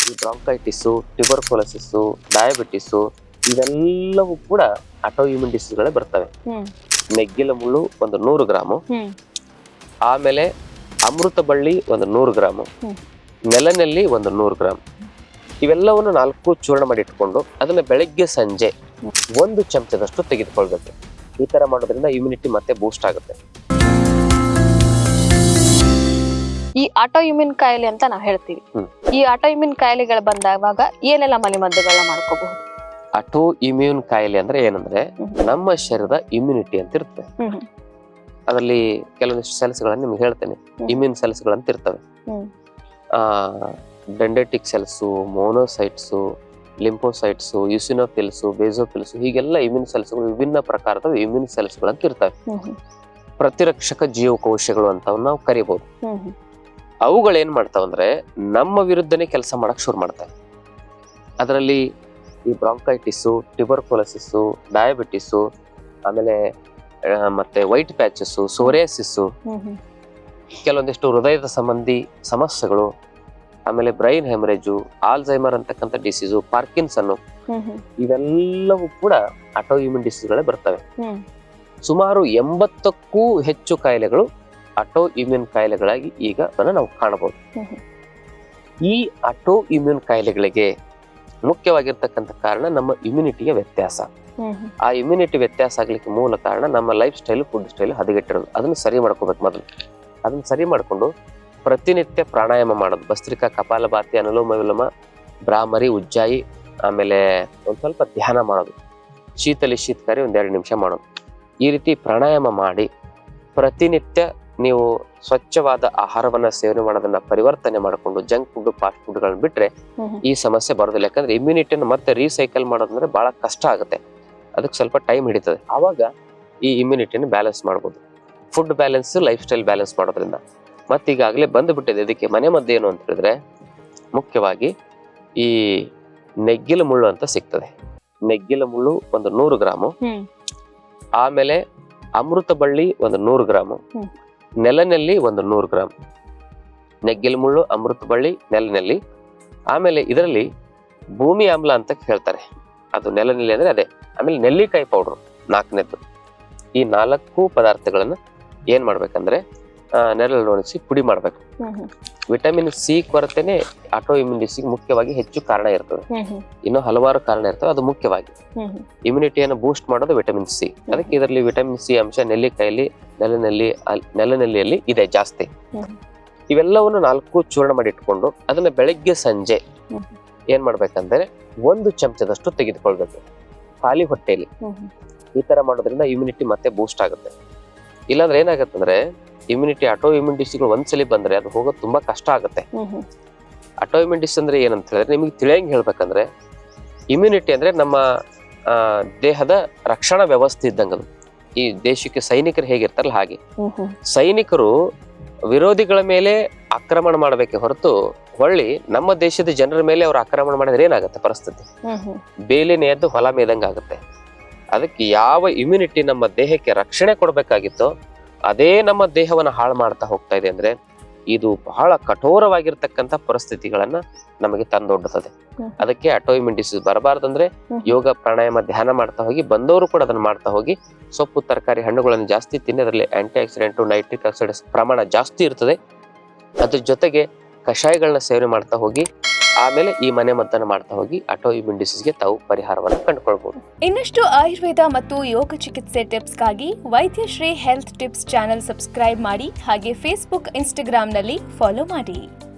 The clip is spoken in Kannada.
ಈ ಬ್ರಾಂಕೈಟಿಸು, ಟ್ಯೂಬರ್ಕುಲೋಸಿಸ್, ಡಯಾಬಿಟಿಸು ಇವೆಲ್ಲವೂ ಕೂಡ ಆಟೋ ಇಮ್ಯೂನ್ ಡಿಸೀಸ್ಗಳೇ ಬರ್ತವೆ. ನೆಗ್ಗಿಲ ಮುಳ್ಳು ಒಂದು 100 ಗ್ರಾಮು, ಆಮೇಲೆ ಅಮೃತ ಬಳ್ಳಿ ಒಂದು 100 ಗ್ರಾಮು, ನೆಲನೆಲ್ಲಿ ಒಂದು 100 ಗ್ರಾಮ್. ಇವೆಲ್ಲವನ್ನು 4 ಚೂರ್ಣ ಮಾಡಿ ಇಟ್ಕೊಂಡು ಅದನ್ನ ಬೆಳಗ್ಗೆ ಸಂಜೆ 1 ಚಮಚದಷ್ಟು ತೆಗೆದುಕೊಳ್ಬೇಕು. ಈ ತರ ಮಾಡೋದ್ರಿಂದ ಇಮ್ಯುನಿಟಿ ಮತ್ತೆ ಬೂಸ್ಟ್ ಆಗುತ್ತೆ. ಈ ಆಟೋ ಇಮ್ಯೂನ್ ಕಾಯಿಲೆ ಅಂತ ನಾವು ಹೇಳ್ತೀವಿ. ಈ ಆಟೋ ಇಮ್ಯೂನ್ ಕಾಯಿಲೆಗಳು ಬಂದಾಗ ಏನೆಲ್ಲ ಮನೆಮದ್ದುಗಳನ್ನ ಮಾಡ್ಕೋಬಹುದು? ಆಟೋ ಇಮ್ಯೂನ್ ಕಾಯಿಲೆ ಅಂದ್ರೆ ಏನಂದ್ರೆ ನಮ್ಮ ಶರೀರದ ಇಮ್ಯುನಿಟಿ ಅಂತ ಇರುತ್ತೆ. ಅದರಲ್ಲಿ ಕೆಲವೊಂದಿಷ್ಟು ಸೆಲ್ಸ್ ಗಳನ್ನ ನಿಮ್ಗೆ ಹೇಳ್ತೇನೆ. ಇಮ್ಯೂನ್ ಸೆಲ್ಸ್ ಗಳಂತ ಇರ್ತವೆ. ಡೆಂಡ್ರೈಟಿಕ್ ಸೆಲ್ಸು, ಮೋನೋಸೈಟ್ಸು, ಲಿಂಫೋಸೈಟ್ಸು, ಯುಸಿನೋಫಿಲ್ಸು, ಬೇಸೋಫಿಲ್ಸು ಹೀಗೆಲ್ಲ ಇಮ್ಯೂನ್ ಸೆಲ್ಸ್ಗಳು ವಿಭಿನ್ನ ಪ್ರಕಾರದ ಇಮ್ಯೂನ್ ಸೆಲ್ಸ್ಗಳಂತ ಇರ್ತವೆ. ಪ್ರತಿರಕ್ಷಕ ಜೀವಕೋಶಗಳು ಅಂತ ನಾವು ಕರಿಬಹುದು. ಅವುಗಳೇನ್ ಮಾಡ್ತಾವಂದ್ರೆ ನಮ್ಮ ವಿರುದ್ಧನೇ ಕೆಲಸ ಮಾಡಕ್ ಶುರು ಮಾಡ್ತವೆ. ಅದರಲ್ಲಿ ಈ ಬ್ರಾಂಕೈಟಿಸು, ಟ್ಯೂಬರ್ಕುಲೋಸಿಸ್, ಡಯಾಬಿಟಿಸು, ಆಮೇಲೆ ಮತ್ತೆ ವೈಟ್ ಪ್ಯಾಚಸ್, ಸೋರಿಯಾಸಿಸ್, ಕೆಲವೊಂದಿಷ್ಟು ಹೃದಯದ ಸಂಬಂಧಿ ಸಮಸ್ಯೆಗಳು, ಆಮೇಲೆ ಬ್ರೈನ್ ಹೆಮರೇಜು, ಆಲ್ಝೈಮರ್ ಅಂತಕ್ಕಂಥ ಡಿಸೀಸು, ಪಾರ್ಕಿನ್ಸನ್ ಇವೆಲ್ಲವೂ ಕೂಡ ಆಟೋ ಇಮ್ಯೂನ್ ಡಿಸೀಸ್ಗಳೇ ಬರ್ತವೆ. ಸುಮಾರು 80ಕ್ಕೂ ಹೆಚ್ಚು ಕಾಯಿಲೆಗಳು ಆಟೋ ಇಮ್ಯೂನ್ ಕಾಯಿಲೆಗಳಾಗಿ ಈಗ ನಾವು ಕಾಣಬಹುದು. ಈ ಆಟೋ ಇಮ್ಯೂನ್ ಕಾಯಿಲೆಗಳಿಗೆ ಮುಖ್ಯವಾಗಿರ್ತಕ್ಕಂಥ ಕಾರಣ ನಮ್ಮ ಇಮ್ಯುನಿಟಿಯ ವ್ಯತ್ಯಾಸ. ಆ ಇಮ್ಯುನಿಟಿ ವ್ಯತ್ಯಾಸ ಆಗ್ಲಿಕ್ಕೆ ಮೂಲ ಕಾರಣ ನಮ್ಮ ಲೈಫ್ ಸ್ಟೈಲ್, ಫುಡ್ ಸ್ಟೈಲ್ ಹದಗೆಟ್ಟಿರೋದು. ಅದನ್ನ ಸರಿ ಮಾಡ್ಕೋಬೇಕು. ಮೊದಲು ಅದನ್ನ ಸರಿ ಮಾಡ್ಕೊಂಡು ಪ್ರತಿನಿತ್ಯ ಪ್ರಾಣಾಯಾಮ ಮಾಡೋದು. ಭಸ್ತ್ರಿಕಾ, ಕಪಾಲಭಾತಿ, ಅನುಲೋಮ ವಿಲೋಮ, ಭ್ರಾಮರಿ, ಉಜ್ಜಾಯಿ, ಆಮೇಲೆ ಒಂದ್ ಸ್ವಲ್ಪ ಧ್ಯಾನ ಮಾಡೋದು. ಶೀತಕಾರಿ 1-2 ನಿಮಿಷ ಮಾಡೋದು. ಈ ರೀತಿ ಪ್ರಾಣಾಯಾಮ ಮಾಡಿ ಪ್ರತಿನಿತ್ಯ ನೀವು ಸ್ವಚ್ಛವಾದ ಆಹಾರವನ್ನ ಸೇವನೆ ಮಾಡೋದನ್ನ ಪರಿವರ್ತನೆ ಮಾಡಿಕೊಂಡು ಜಂಕ್ ಫುಡ್, ಫಾಸ್ಟ್ ಫುಡ್ ಗಳನ್ನ ಬಿಟ್ರೆ ಈ ಸಮಸ್ಯೆ ಬರೋದಿಲ್ಲ. ಯಾಕಂದ್ರೆ ಇಮ್ಯುನಿಟಿಯನ್ನು ಮತ್ತೆ ರೀಸೈಕಲ್ ಮಾಡೋದಂದ್ರೆ ಬಹಳ ಕಷ್ಟ ಆಗುತ್ತೆ. ಅದಕ್ಕೆ ಸ್ವಲ್ಪ ಟೈಮ್ ಹಿಡಿತದೆ. ಆವಾಗ ಈ ಇಮ್ಯುನಿಟಿಯನ್ನು ಬ್ಯಾಲೆನ್ಸ್ ಮಾಡ್ಬೋದು. Food balance, life style balance ಮಾಡೋದ್ರಿಂದ. ಮತ್ತೆ ಈಗಾಗಲೇ ಬಂದ್ಬಿಟ್ಟಿದೆ ಇದಕ್ಕೆ ಮನೆ ಮದ್ದು ಏನು ಅಂತ ಹೇಳಿದ್ರೆ ಮುಖ್ಯವಾಗಿ ಈ ನೆಗ್ಗಿಲ ಮುಳ್ಳು ಅಂತ ಸಿಗ್ತದೆ. ನೆಗ್ಗಿಲ ಮುಳ್ಳು ಒಂದು 100 ಗ್ರಾಮು, ಆಮೇಲೆ ಅಮೃತ ಬಳ್ಳಿ ಒಂದು 100 ಗ್ರಾಮು, ನೆಲನೆಲ್ಲಿ ಒಂದು 100 ಗ್ರಾಮ್. ನೆಗ್ಗಿಲ ಮುಳ್ಳು, ಅಮೃತ ಬಳ್ಳಿ, ನೆಲನೆಲ್ಲಿ. ಆಮೇಲೆ ಇದರಲ್ಲಿ ಭೂಮಿ ಆಮ್ಲ ಅಂತ ಹೇಳ್ತಾರೆ, ಅದು ನೆಲನೆಲ್ಲಿ ಅಂದ್ರೆ ಅದೇ. ಆಮೇಲೆ ನೆಲ್ಲಿಕಾಯಿ ಪೌಡ್ರು 4ನೇದ್ದು. ಈ 4 ಪದಾರ್ಥಗಳನ್ನ ಏನ್ ಮಾಡ್ಬೇಕಂದ್ರೆ ನೆರಳಲ್ಲಿ ಒಣಗಿಸಿ ಪುಡಿ ಮಾಡ್ಬೇಕು. ವಿಟಮಿನ್ ಸಿ ಕೊರತೆನೆ ಆಟೋ ಇಮ್ಯೂನ್ ಡಿಸೀಸ್ ಮುಖ್ಯವಾಗಿ ಹೆಚ್ಚು ಕಾರಣ ಇರ್ತದೆ. ಇನ್ನು ಹಲವಾರು ಕಾರಣ ಇರ್ತವೆ. ಅದು ಮುಖ್ಯವಾಗಿ ಇಮ್ಯುನಿಟಿಯನ್ನು ಬೂಸ್ಟ್ ಮಾಡೋದು ವಿಟಮಿನ್ ಸಿ. ಅದಕ್ಕೆ ಇದರಲ್ಲಿ ವಿಟಮಿನ್ ಸಿ ಅಂಶ ನೆಲ್ಲಿಕಾಯಲ್ಲಿ, ನೆಲನೆಲ್ಲಿಯಲ್ಲಿ ಇದೆ ಜಾಸ್ತಿ. ಇವೆಲ್ಲವನ್ನು 4 ಚೂರ್ಣ ಮಾಡಿ ಇಟ್ಕೊಂಡು ಅದನ್ನ ಬೆಳಗ್ಗೆ ಸಂಜೆ ಏನ್ ಮಾಡ್ಬೇಕಂದ್ರೆ 1 ಚಮಚದಷ್ಟು ತೆಗೆದುಕೊಳ್ಬೇಕು ಖಾಲಿ ಹೊಟ್ಟೆಯಲ್ಲಿ. ಈ ತರ ಮಾಡೋದ್ರಿಂದ ಇಮ್ಯುನಿಟಿ ಮತ್ತೆ ಬೂಸ್ಟ್ ಆಗುತ್ತೆ. ಇಲ್ಲಾಂದ್ರೆ ಏನಾಗತ್ತಂದ್ರೆ ಇಮ್ಯುನಿಟಿ, ಆಟೋ ಇಮ್ಯೂನ್ ಡಿಸೀಸ್ಗಳು ಒಂದ್ಸಲಿ ಬಂದ್ರೆ ಅದು ಹೋಗೋದು ತುಂಬಾ ಕಷ್ಟ ಆಗುತ್ತೆ. ಆಟೋ ಇಮ್ಯೂನ್ ಡಿಸೀಸ್ ಅಂದ್ರೆ ಏನಂತ ಹೇಳಿದ್ರೆ ನಿಮಗೆ ತಿಳಿಯಂಗ್ ಹೇಳ್ಬೇಕಂದ್ರೆ ಇಮ್ಯುನಿಟಿ ಅಂದ್ರೆ ನಮ್ಮ ದೇಹದ ರಕ್ಷಣಾ ವ್ಯವಸ್ಥೆ ಇದ್ದಂಗದು. ಈ ದೇಶಕ್ಕೆ ಸೈನಿಕರು ಹೇಗಿರ್ತಾರಲ್ಲ ಹಾಗೆ ಸೈನಿಕರು ವಿರೋಧಿಗಳ ಮೇಲೆ ಆಕ್ರಮಣ ಮಾಡಬೇಕೆ ಹೊರತು ಹೊಳ್ಳಿ ನಮ್ಮ ದೇಶದ ಜನರ ಮೇಲೆ ಅವ್ರು ಆಕ್ರಮಣ ಮಾಡಿದ್ರೆ ಏನಾಗುತ್ತೆ ಪರಿಸ್ಥಿತಿ? ಬೇಲಿನ ಎದ್ದು ಹೊಲ ಮೇದಂಗ ಆಗುತ್ತೆ. ಅದಕ್ಕೆ ಯಾವ ಇಮ್ಯುನಿಟಿ ನಮ್ಮ ದೇಹಕ್ಕೆ ರಕ್ಷಣೆ ಕೊಡ್ಬೇಕಾಗಿತ್ತೋ ಅದೇ ನಮ್ಮ ದೇಹವನ್ನ ಹಾಳು ಮಾಡ್ತಾ ಹೋಗ್ತಾ ಇದೆ. ಅಂದ್ರೆ ಇದು ಬಹಳ ಕಠೋರವಾಗಿರ್ತಕ್ಕಂಥ ಪರಿಸ್ಥಿತಿಗಳನ್ನ ನಮಗೆ ತಂದೊಡ್ಡುತ್ತದೆ. ಅದಕ್ಕೆ ಆಟೋ ಇಮ್ಯೂನ್ ಡಿಸೀಸ್ ಬರಬಾರ್ದಂದ್ರೆ ಯೋಗ, ಪ್ರಾಣಾಯಾಮ, ಧ್ಯಾನ ಮಾಡ್ತಾ ಹೋಗಿ, ಬಂದವರು ಕೂಡ ಅದನ್ನ ಮಾಡ್ತಾ ಹೋಗಿ, ಸೊಪ್ಪು, ತರಕಾರಿ, ಹಣ್ಣುಗಳನ್ನು ಜಾಸ್ತಿ ತಿನ್ನಿ. ಅದರಲ್ಲಿ ಆಂಟಿ ಆಕ್ಸಿಡೆಂಟ್, ನೈಟ್ರಿಕ್ ಆಕ್ಸೈಡ್ ಪ್ರಮಾಣ ಜಾಸ್ತಿ ಇರ್ತದೆ. ಅದ್ರ ಜೊತೆಗೆ ಕಷಾಯಗಳನ್ನ ಸೇವನೆ ಮಾಡ್ತಾ ಹೋಗಿ, ಆಮೇಲೆ ಈ ಮನೆ ಮದ್ದನ್ನು ಮಾಡ್ತಾ ಹೋಗಿ ಆಟೋ ಇಮ್ಯೂನ್ ಡಿಸೀಸ್ಗೆ ತಾವು ಪರಿಹಾರವನ್ನು ಕಂಡುಕೊಳ್ಬಹುದು. ಇನ್ನಷ್ಟು ಆಯುರ್ವೇದ ಮತ್ತು ಯೋಗ ಚಿಕಿತ್ಸೆ ಟಿಪ್ಸ್ಗಾಗಿ Vaidyashri health tips channel subscribe ಮಾಡಿ. ಹಾಗೆ ಫೇಸ್ಬುಕ್, ಇನ್ಸ್ಟಾಗ್ರಾಂನಲ್ಲಿ ಫಾಲೋ ಮಾಡಿ.